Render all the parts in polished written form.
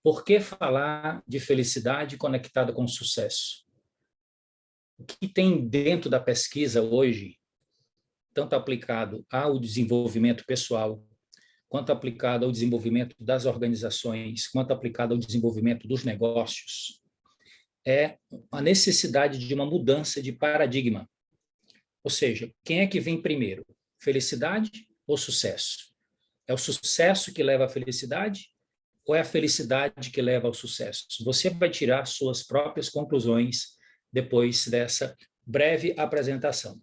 Por que falar de felicidade conectada com sucesso? O que tem dentro da pesquisa hoje, tanto aplicado ao desenvolvimento pessoal, quanto aplicado ao desenvolvimento das organizações, quanto aplicado ao desenvolvimento dos negócios, é a necessidade de uma mudança de paradigma. Ou seja, quem é que vem primeiro? Felicidade ou sucesso? É o sucesso que leva à felicidade ou é a felicidade que leva ao sucesso? Você vai tirar suas próprias conclusões depois dessa breve apresentação. O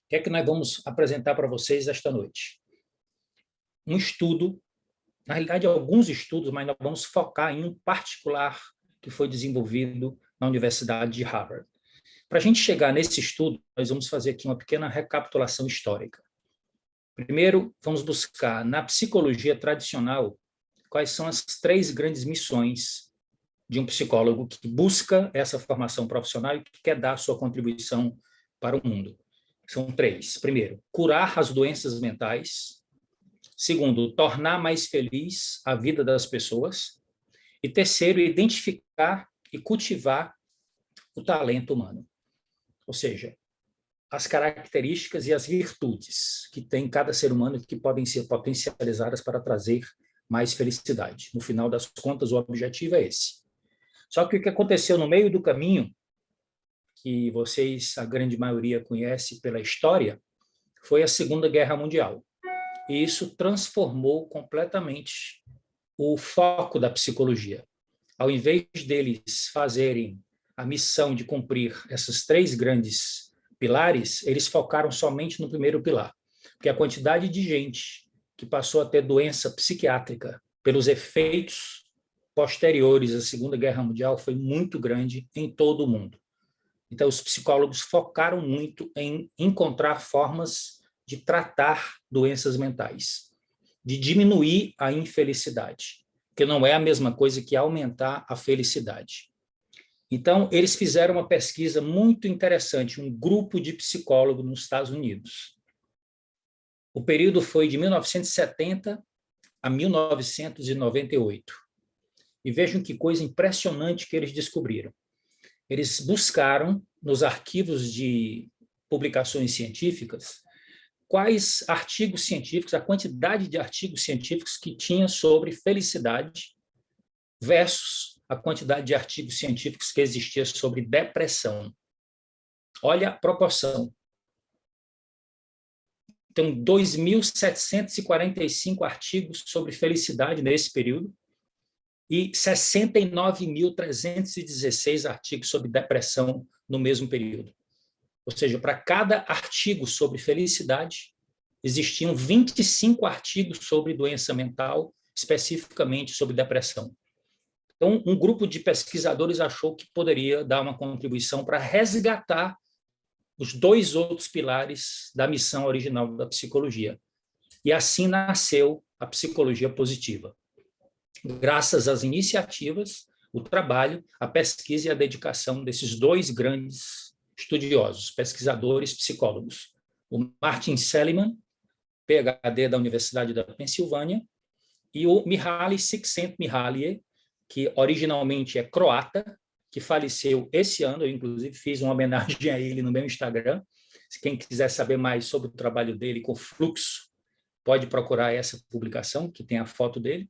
que é que nós vamos apresentar para vocês esta noite? Um estudo, na realidade alguns estudos, mas nós vamos focar em um particular que foi desenvolvido na Universidade de Harvard. Para a gente chegar nesse estudo, nós vamos fazer aqui uma pequena recapitulação histórica. Primeiro, vamos buscar na psicologia tradicional quais são as 3 grandes missões de um psicólogo que busca essa formação profissional e que quer dar sua contribuição para o mundo. São 3. Primeiro, curar as doenças mentais. Segundo, tornar mais feliz a vida das pessoas. E terceiro, identificar e cultivar o talento humano. Ou seja, as características e as virtudes que tem cada ser humano que podem ser potencializadas para trazer mais felicidade. No final das contas, o objetivo é esse. Só que o que aconteceu no meio do caminho, que vocês, a grande maioria, conhece pela história, foi a Segunda Guerra Mundial. E isso transformou completamente o foco da psicologia. Ao invés deles fazerem a missão de cumprir esses 3 grandes pilares, eles focaram somente no primeiro pilar, porque a quantidade de gente que passou a ter doença psiquiátrica pelos efeitos posteriores à Segunda Guerra Mundial foi muito grande em todo o mundo. Então, os psicólogos focaram muito em encontrar formas de tratar doenças mentais, de diminuir a infelicidade, que não é a mesma coisa que aumentar a felicidade. Então, eles fizeram uma pesquisa muito interessante, um grupo de psicólogos nos Estados Unidos. O período foi de 1970 a 1998. E vejam que coisa impressionante que eles descobriram. Eles buscaram, nos arquivos de publicações científicas, quais artigos científicos, a quantidade de artigos científicos que tinha sobre felicidade versus a quantidade de artigos científicos que existia sobre depressão. Olha a proporção. Então, 2.745 artigos sobre felicidade nesse período e 69.316 artigos sobre depressão no mesmo período. Ou seja, para cada artigo sobre felicidade, existiam 25 artigos sobre doença mental, especificamente sobre depressão. Então, um grupo de pesquisadores achou que poderia dar uma contribuição para resgatar os 2 outros pilares da missão original da psicologia. E assim nasceu a psicologia positiva. Graças às iniciativas, o trabalho, a pesquisa e a dedicação desses 2 grandes estudiosos, pesquisadores, psicólogos. O Martin Seligman, PhD da Universidade da Pensilvânia, e o Mihaly Csikszentmihalyi, que originalmente é croata, que faleceu esse ano. Eu, inclusive, fiz uma homenagem a ele no meu Instagram. Se quem quiser saber mais sobre o trabalho dele com fluxo, pode procurar essa publicação, que tem a foto dele,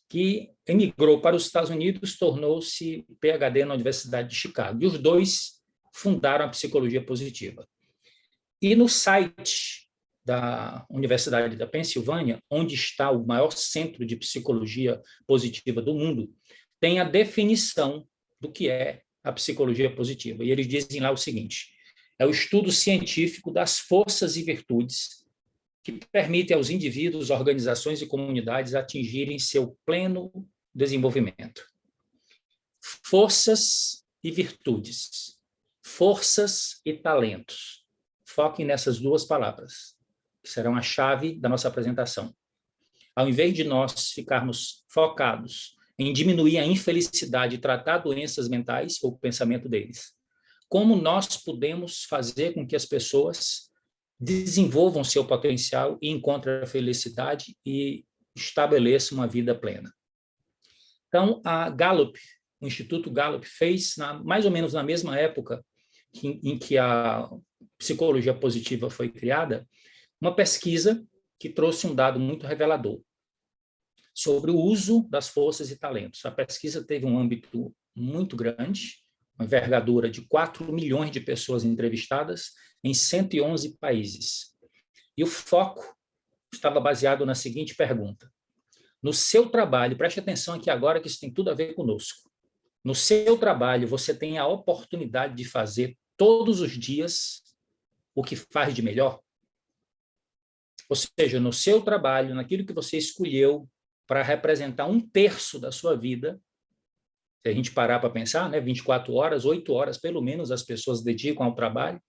que emigrou para os Estados Unidos, tornou-se PhD na Universidade de Chicago. E os 2 fundaram a psicologia positiva. E no site da Universidade da Pensilvânia, onde está o maior centro de psicologia positiva do mundo, tem a definição do que é a psicologia positiva. E eles dizem lá o seguinte: é o estudo científico das forças e virtudes que permitem aos indivíduos, organizações e comunidades atingirem seu pleno desenvolvimento. Forças e virtudes, forças e talentos. Foquem nessas 2 palavras, que serão a chave da nossa apresentação. Ao invés de nós ficarmos focados em diminuir a infelicidade e tratar doenças mentais, foi o pensamento deles, como nós podemos fazer com que as pessoas desenvolvam seu potencial e encontrem a felicidade e estabeleçam uma vida plena. Então, a Gallup, o Instituto Gallup, fez, mais ou menos na mesma época em que a psicologia positiva foi criada, uma pesquisa que trouxe um dado muito revelador sobre o uso das forças e talentos. A pesquisa teve um âmbito muito grande, uma envergadura de 4 milhões de pessoas entrevistadas em 111 países. E o foco estava baseado na seguinte pergunta: no seu trabalho, preste atenção aqui agora que isso tem tudo a ver conosco, no seu trabalho você tem a oportunidade de fazer todos os dias o que faz de melhor? Ou seja, no seu trabalho, naquilo que você escolheu para representar 1/3 da sua vida, se a gente parar para pensar, 24 horas, 8 horas pelo menos as pessoas dedicam ao trabalho,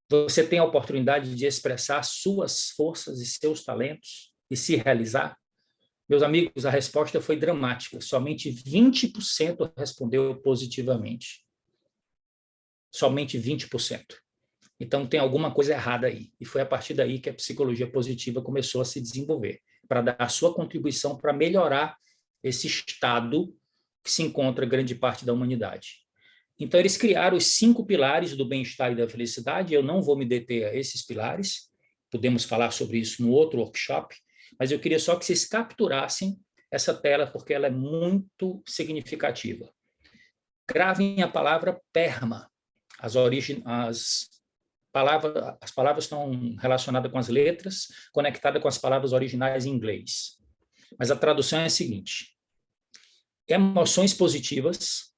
você tem a oportunidade de expressar suas forças e seus talentos e se realizar? Meus amigos, a resposta foi dramática. Somente 20% respondeu positivamente. Somente 20%. Então, tem alguma coisa errada aí. E foi a partir daí que a psicologia positiva começou a se desenvolver, para dar a sua contribuição para melhorar esse estado que se encontra grande parte da humanidade. Então, eles criaram os 5 pilares do bem-estar e da felicidade. Eu não vou me deter a esses pilares. Podemos falar sobre isso no outro workshop, mas eu queria só que vocês capturassem essa tela, porque ela é muito significativa. Gravem a palavra PERMA. As palavras estão relacionadas com as letras, conectadas com as palavras originais em inglês. Mas a tradução é a seguinte: emoções positivas,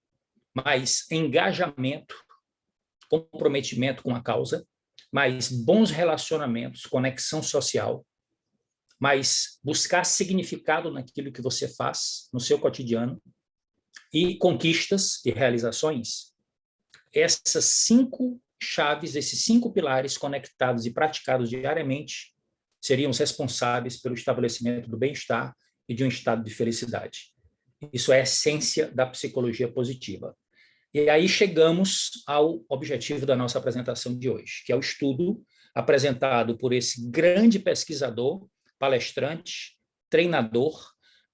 mais engajamento, comprometimento com a causa, mais bons relacionamentos, conexão social, mais buscar significado naquilo que você faz, no seu cotidiano, e conquistas e realizações. Essas 5 chaves, esses 5 pilares conectados e praticados diariamente seriam os responsáveis pelo estabelecimento do bem-estar e de um estado de felicidade. Isso é a essência da psicologia positiva. E aí chegamos ao objetivo da nossa apresentação de hoje, que é o estudo apresentado por esse grande pesquisador, palestrante, treinador.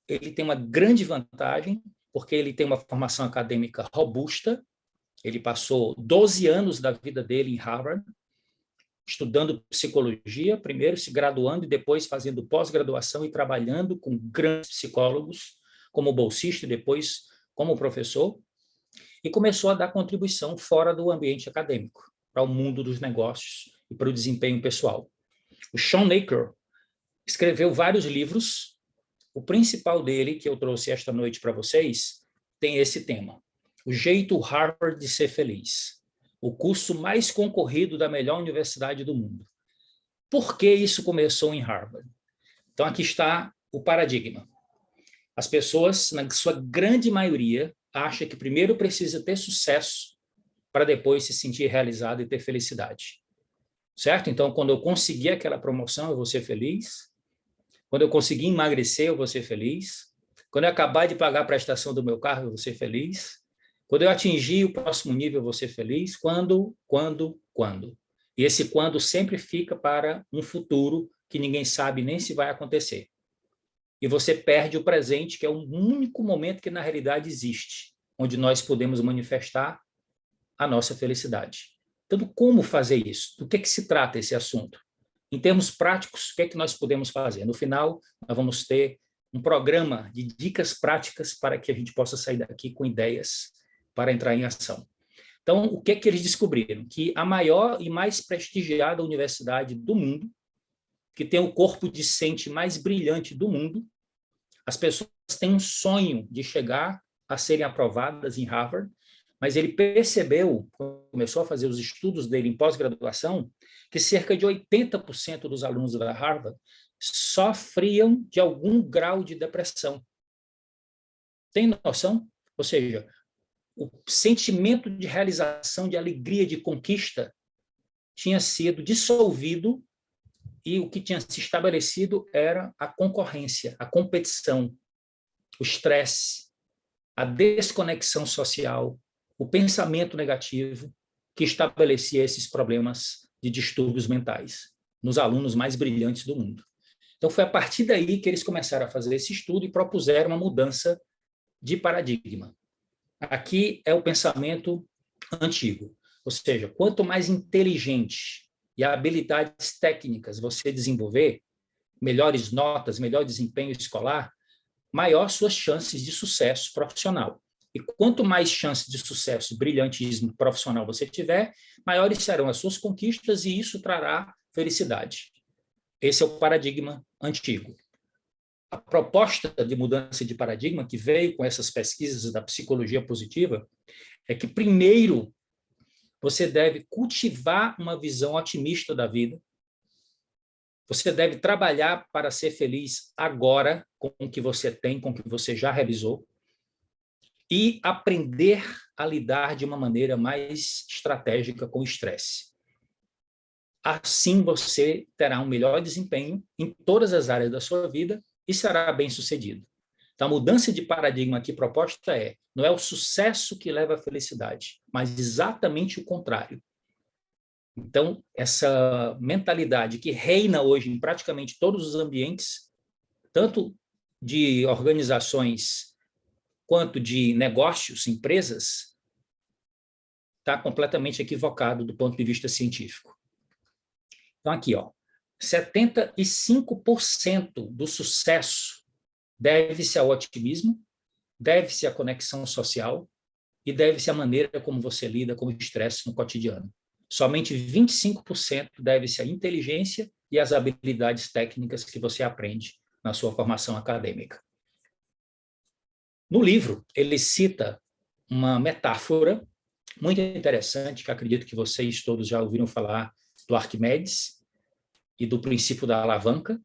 Ele tem uma grande vantagem, porque ele tem uma formação acadêmica robusta. Ele passou 12 anos da vida dele em Harvard, estudando psicologia, primeiro se graduando e depois fazendo pós-graduação e trabalhando com grandes psicólogos, como bolsista e depois como professor, e começou a dar contribuição fora do ambiente acadêmico, para o mundo dos negócios e para o desempenho pessoal. O Shawn Achor escreveu vários livros. O principal dele, que eu trouxe esta noite para vocês, tem esse tema: O Jeito Harvard de Ser Feliz, o curso mais concorrido da melhor universidade do mundo. Por que isso começou em Harvard? Então, aqui está o paradigma. As pessoas, na sua grande maioria, acham que primeiro precisa ter sucesso para depois se sentir realizado e ter felicidade. Certo? Então, quando eu conseguir aquela promoção, eu vou ser feliz. Quando eu conseguir emagrecer, eu vou ser feliz. Quando eu acabar de pagar a prestação do meu carro, eu vou ser feliz. Quando eu atingir o próximo nível, eu vou ser feliz. Quando? E esse quando sempre fica para um futuro que ninguém sabe nem se vai acontecer. E você perde o presente, que é o único momento que, na realidade, existe, onde nós podemos manifestar a nossa felicidade. Então, como fazer isso? Do que se trata esse assunto? Em termos práticos, o que é que nós podemos fazer? No final, nós vamos ter um programa de dicas práticas para que a gente possa sair daqui com ideias para entrar em ação. Então, o que é que eles descobriram? Que a maior e mais prestigiada universidade do mundo, que tem o corpo discente mais brilhante do mundo, as pessoas têm um sonho de chegar a serem aprovadas em Harvard, mas ele percebeu, começou a fazer os estudos dele em pós-graduação, que cerca de 80% dos alunos da Harvard sofriam de algum grau de depressão. Tem noção? Ou seja, o sentimento de realização, de alegria, de conquista tinha sido dissolvido e o que tinha se estabelecido era a concorrência, a competição, o estresse, a desconexão social, o pensamento negativo que estabelecia esses problemas de distúrbios mentais nos alunos mais brilhantes do mundo. Então, foi a partir daí que eles começaram a fazer esse estudo e propuseram uma mudança de paradigma. Aqui é o pensamento antigo, ou seja, quanto mais inteligente e habilidades técnicas você desenvolver, melhores notas, melhor desempenho escolar, maior suas chances de sucesso profissional. E quanto mais chances de sucesso, brilhantismo profissional você tiver, maiores serão as suas conquistas e isso trará felicidade. Esse é o paradigma antigo. A proposta de mudança de paradigma que veio com essas pesquisas da psicologia positiva é que, primeiro, você deve cultivar uma visão otimista da vida. Você deve trabalhar para ser feliz agora com o que você tem, com o que você já realizou, e aprender a lidar de uma maneira mais estratégica com o estresse. Assim, você terá um melhor desempenho em todas as áreas da sua vida e será bem-sucedido. Então, a mudança de paradigma aqui proposta não é o sucesso que leva à felicidade, mas exatamente o contrário. Então, essa mentalidade que reina hoje em praticamente todos os ambientes, tanto de organizações quanto de negócios, empresas, está completamente equivocado do ponto de vista científico. Então, aqui, 75% do sucesso deve-se ao otimismo, deve-se à conexão social e deve-se à maneira como você lida com o estresse no cotidiano. Somente 25% deve-se à inteligência e às habilidades técnicas que você aprende na sua formação acadêmica. No livro, ele cita uma metáfora muito interessante, que acredito que vocês todos já ouviram falar do Arquimedes e do princípio da alavanca,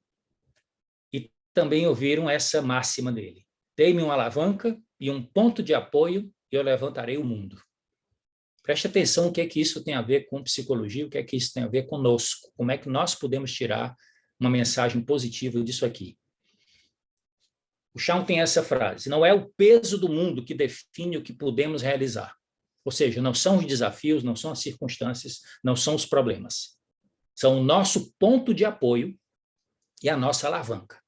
e também ouviram essa máxima dele: dê-me uma alavanca e um ponto de apoio e eu levantarei o mundo. Preste atenção o que é que isso tem a ver com psicologia, o que é que isso tem a ver conosco, como é que nós podemos tirar uma mensagem positiva disso aqui. O Chão tem essa frase: não é o peso do mundo que define o que podemos realizar. Ou seja, não são os desafios, não são as circunstâncias, não são os problemas. São o nosso ponto de apoio e a nossa alavanca.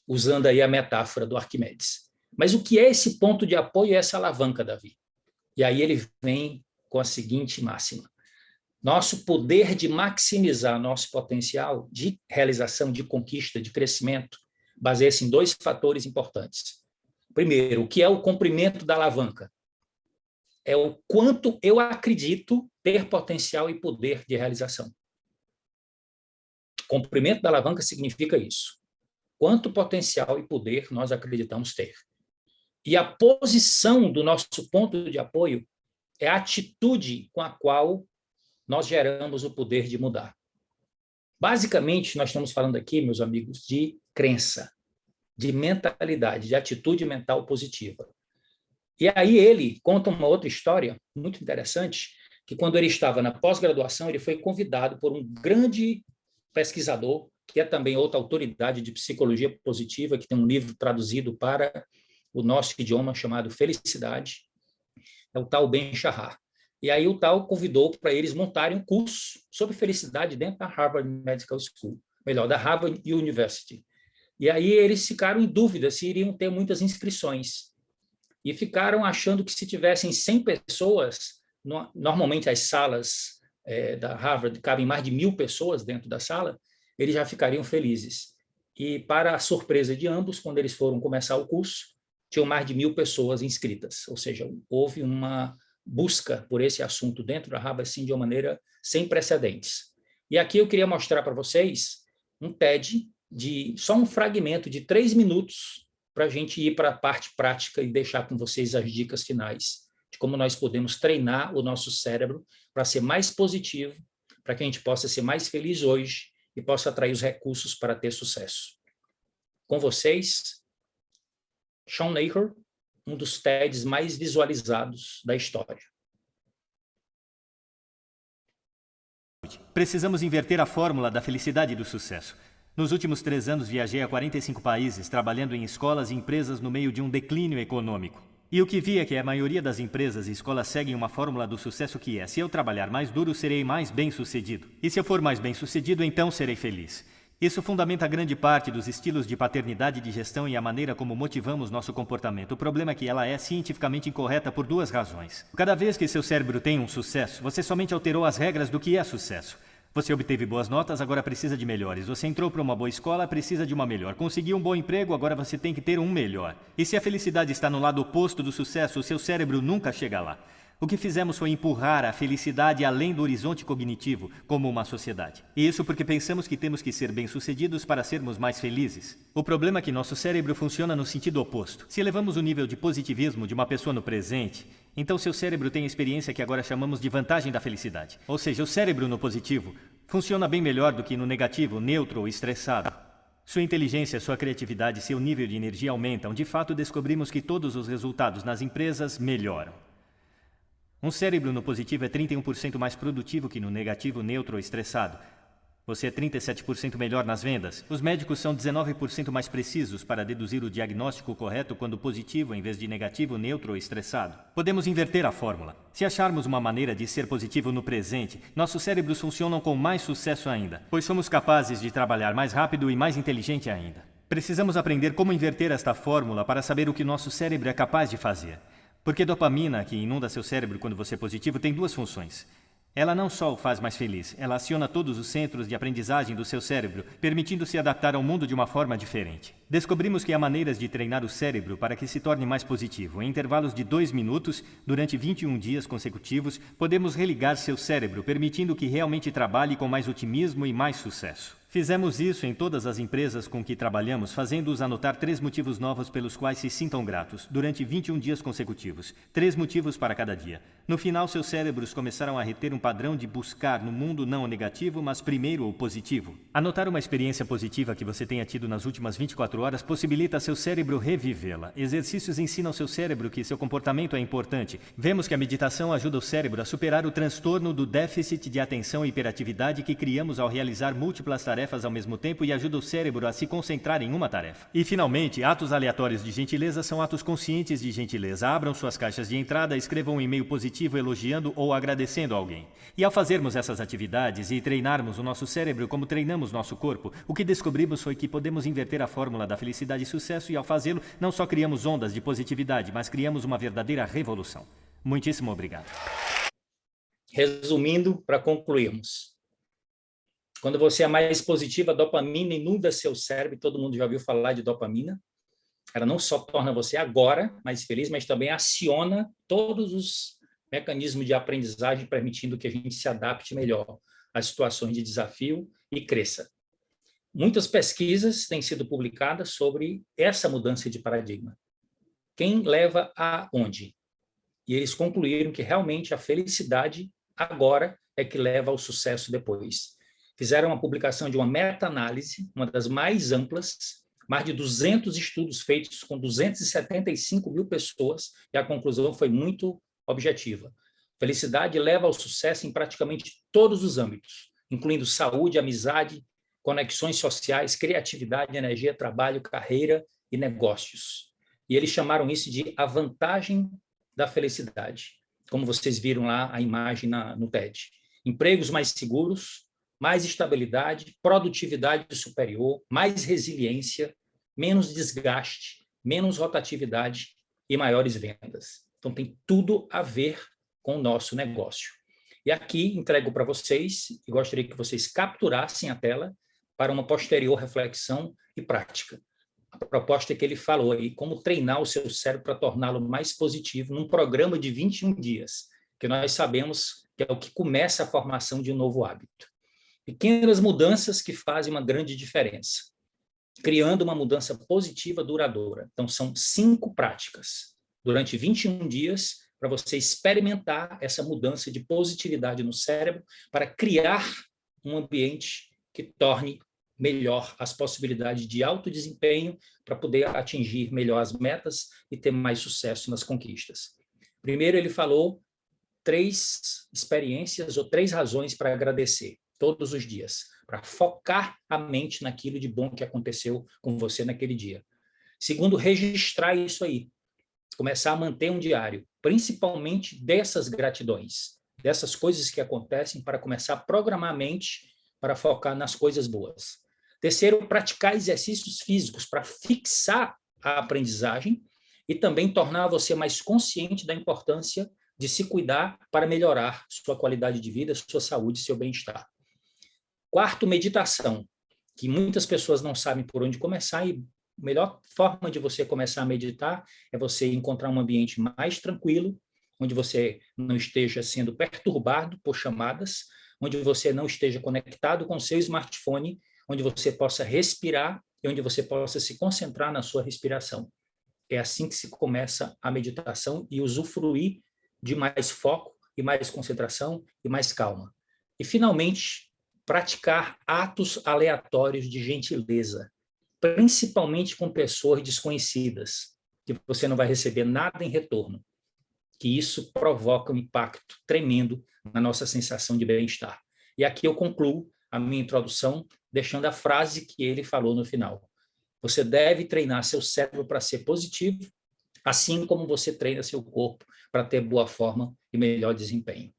Usando aí a metáfora do Arquimedes. Mas o que é esse ponto de apoio e essa alavanca, Davi? E aí ele vem com a seguinte máxima: nosso poder de maximizar nosso potencial de realização, de conquista, de crescimento, baseia-se em dois fatores importantes. Primeiro, o que é o comprimento da alavanca? É o quanto eu acredito ter potencial e poder de realização. Comprimento da alavanca significa isso. Quanto potencial e poder nós acreditamos ter. E a posição do nosso ponto de apoio é a atitude com a qual nós geramos o poder de mudar. Basicamente, nós estamos falando aqui, meus amigos, de crença, de mentalidade, de atitude mental positiva. E aí ele conta uma outra história muito interessante, que quando ele estava na pós-graduação, ele foi convidado por um grande pesquisador, que é também outra autoridade de psicologia positiva, que tem um livro traduzido para o nosso idioma chamado Felicidade, é o tal Ben Shahar. E aí o tal convidou para eles montarem um curso sobre felicidade dentro da Harvard Medical School, melhor, da Harvard University. E aí eles ficaram em dúvida se iriam ter muitas inscrições. E ficaram achando que se tivessem 100 pessoas, normalmente as salas da Harvard cabem mais de 1.000 pessoas dentro da sala, eles já ficariam felizes. E para a surpresa de ambos, quando eles foram começar o curso, tinham mais de 1.000 pessoas inscritas, ou seja, houve uma busca por esse assunto dentro da Harvard assim, de uma maneira sem precedentes. E aqui eu queria mostrar para vocês um TED de só um fragmento de 3 minutos para a gente ir para a parte prática e deixar com vocês as dicas finais de como nós podemos treinar o nosso cérebro para ser mais positivo, para que a gente possa ser mais feliz hoje e possa atrair os recursos para ter sucesso. Com vocês, Shawn Achor, um dos TEDs mais visualizados da história. Precisamos inverter a fórmula da felicidade e do sucesso. Nos últimos 3 anos viajei a 45 países, trabalhando em escolas e empresas no meio de um declínio econômico. E o que vi é que a maioria das empresas e escolas seguem uma fórmula do sucesso que é: se eu trabalhar mais duro, serei mais bem-sucedido. E se eu for mais bem-sucedido, então serei feliz. Isso fundamenta grande parte dos estilos de paternidade e de gestão e a maneira como motivamos nosso comportamento. O problema é que ela é cientificamente incorreta por duas razões. Cada vez que seu cérebro tem um sucesso, você somente alterou as regras do que é sucesso. Você obteve boas notas, agora precisa de melhores. Você entrou para uma boa escola, precisa de uma melhor. Conseguiu um bom emprego, agora você tem que ter um melhor. E se a felicidade está no lado oposto do sucesso, o seu cérebro nunca chega lá. O que fizemos foi empurrar a felicidade além do horizonte cognitivo, como uma sociedade. E isso porque pensamos que temos que ser bem-sucedidos para sermos mais felizes. O problema é que nosso cérebro funciona no sentido oposto. Se elevamos o nível de positivismo de uma pessoa no presente, então seu cérebro tem a experiência que agora chamamos de vantagem da felicidade. Ou seja, o cérebro no positivo funciona bem melhor do que no negativo, neutro ou estressado. Sua inteligência, sua criatividade e seu nível de energia aumentam. De fato, descobrimos que todos os resultados nas empresas melhoram. Um cérebro no positivo é 31% mais produtivo que no negativo, neutro ou estressado. Você é 37% melhor nas vendas. Os médicos são 19% mais precisos para deduzir o diagnóstico correto quando positivo em vez de negativo, neutro ou estressado. Podemos inverter a fórmula. Se acharmos uma maneira de ser positivo no presente, nossos cérebros funcionam com mais sucesso ainda, pois somos capazes de trabalhar mais rápido e mais inteligente ainda. Precisamos aprender como inverter esta fórmula para saber o que nosso cérebro é capaz de fazer. Porque dopamina, que inunda seu cérebro quando você é positivo, tem duas funções. Ela não só o faz mais feliz, ela aciona todos os centros de aprendizagem do seu cérebro, permitindo-se adaptar ao mundo de uma forma diferente. Descobrimos que há maneiras de treinar o cérebro para que se torne mais positivo. Em intervalos de 2 minutos, durante 21 dias consecutivos, podemos religar seu cérebro, permitindo que realmente trabalhe com mais otimismo e mais sucesso. Fizemos isso em todas as empresas com que trabalhamos, fazendo-os anotar 3 motivos novos pelos quais se sintam gratos, durante 21 dias consecutivos. 3 motivos para cada dia. No final, seus cérebros começaram a reter um padrão de buscar no mundo não o negativo, mas primeiro o positivo. Anotar uma experiência positiva que você tenha tido nas últimas 24 horas possibilita seu cérebro revivê-la. Exercícios ensinam seu cérebro que seu comportamento é importante. Vemos que a meditação ajuda o cérebro a superar o transtorno do déficit de atenção e hiperatividade que criamos ao realizar múltiplas tarefas ao mesmo tempo e ajuda o cérebro a se concentrar em uma tarefa. E, finalmente, atos aleatórios de gentileza são atos conscientes de gentileza. Abram suas caixas de entrada, escrevam um e-mail positivo elogiando ou agradecendo alguém. E ao fazermos essas atividades e treinarmos o nosso cérebro como treinamos nosso corpo, o que descobrimos foi que podemos inverter a fórmula da felicidade e sucesso e, ao fazê-lo, não só criamos ondas de positividade, mas criamos uma verdadeira revolução. Muitíssimo obrigado. Resumindo, para concluirmos. Quando você é mais positiva, a dopamina inunda seu cérebro, todo mundo já ouviu falar de dopamina. Ela não só torna você agora mais feliz, mas também aciona todos os mecanismos de aprendizagem, permitindo que a gente se adapte melhor às situações de desafio e cresça. Muitas pesquisas têm sido publicadas sobre essa mudança de paradigma. Quem leva a onde? E eles concluíram que realmente a felicidade agora é que leva ao sucesso depois. Fizeram uma publicação de uma meta-análise, uma das mais amplas, mais de 200 estudos feitos com 275 mil pessoas, e a conclusão foi muito objetiva. Felicidade leva ao sucesso em praticamente todos os âmbitos, incluindo saúde, amizade, conexões sociais, criatividade, energia, trabalho, carreira e negócios. E eles chamaram isso de a vantagem da felicidade, como vocês viram lá a imagem no TED. Empregos mais seguros, mais estabilidade, produtividade superior, mais resiliência, menos desgaste, menos rotatividade e maiores vendas. Então, tem tudo a ver com o nosso negócio. E aqui entrego para vocês, e gostaria que vocês capturassem a tela para uma posterior reflexão e prática. A proposta é que ele falou aí, como treinar o seu cérebro para torná-lo mais positivo num programa de 21 dias, que nós sabemos que é o que começa a formação de um novo hábito. Pequenas mudanças que fazem uma grande diferença, criando uma mudança positiva duradoura. Então, são 5 práticas durante 21 dias para você experimentar essa mudança de positividade no cérebro para criar um ambiente que torne melhor as possibilidades de alto desempenho para poder atingir melhor as metas e ter mais sucesso nas conquistas. Primeiro, ele falou 3 experiências ou 3 razões para agradecer todos os dias, para focar a mente naquilo de bom que aconteceu com você naquele dia. Segundo, registrar isso aí, começar a manter um diário, principalmente dessas gratidões, dessas coisas que acontecem, para começar a programar a mente para focar nas coisas boas. Terceiro, praticar exercícios físicos para fixar a aprendizagem e também tornar você mais consciente da importância de se cuidar para melhorar sua qualidade de vida, sua saúde, seu bem-estar. Quarto, meditação, que muitas pessoas não sabem por onde começar, e a melhor forma de você começar a meditar é você encontrar um ambiente mais tranquilo, onde você não esteja sendo perturbado por chamadas, onde você não esteja conectado com seu smartphone, onde você possa respirar e onde você possa se concentrar na sua respiração. É assim que se começa a meditação e usufruir de mais foco e mais concentração e mais calma. E, finalmente, praticar atos aleatórios de gentileza, principalmente com pessoas desconhecidas, que você não vai receber nada em retorno, que isso provoca um impacto tremendo na nossa sensação de bem-estar. E aqui eu concluo a minha introdução deixando a frase que ele falou no final. Você deve treinar seu cérebro para ser positivo, assim como você treina seu corpo para ter boa forma e melhor desempenho.